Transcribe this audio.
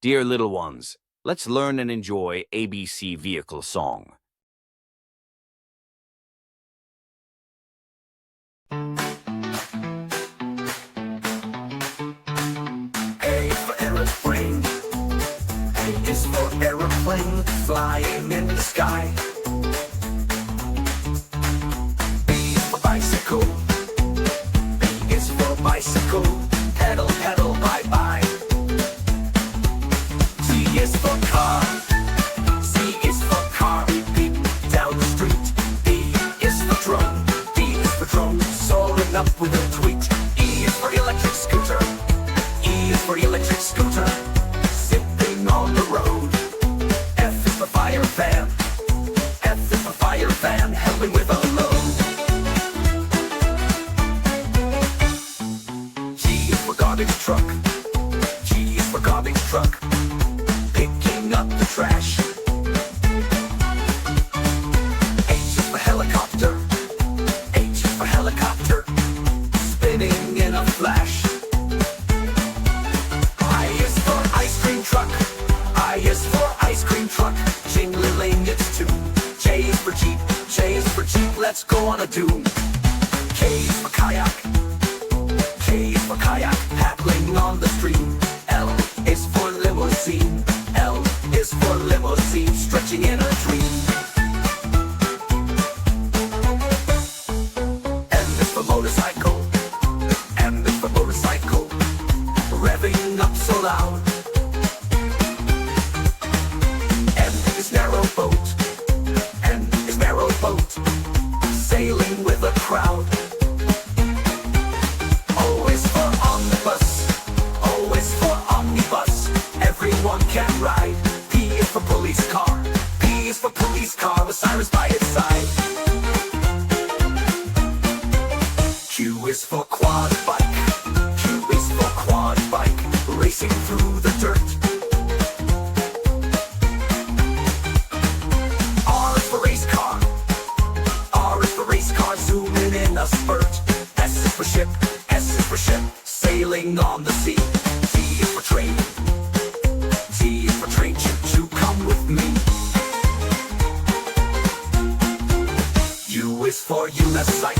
Dear little ones, let's learn and enjoy ABC Vehicle Song. A for aeroplane. A is for aeroplane, flying in the sky. B for bicycle. B is for bicycle, pedal, pedal, bye bye. C is for car. C is for car, beep beep down the street. D is for drone. D is for drone, soaring up with a tweet. E is for electric scooter. E is for electric scooter, zipping on the road. F is for fire van. F is for fire van, helping with a load. G is for garbage truck. G is for garbage truck, picking up the trash. H is for helicopter. H is for helicopter, spinning in a flash. I is for ice cream truck. I is for ice cream truck, jingling it's two. J is for jeep. J is for jeep, let's go on a doom. K is for kayak. K is for kayak, paddling on the stream. L is for limousine. L is for limousine, stretching in a dream. M is for motorcycle. M is for motorcycle, revving up so loud. N is narrow boat. N is narrow boat, sailing with a crowd. O is for omnibus. O is for omnibus, everyone can ride. P is for police car. P is for police car, with sirens by its side. Q is for quad bike. Q is for quad bike, racing through the dirt. R is for race car. R is for race car, zooming in a spurt. S is for ship. S is for ship, sailing on the sea. T is for train. T is for train, choo choo, come with me. U is for unicycle.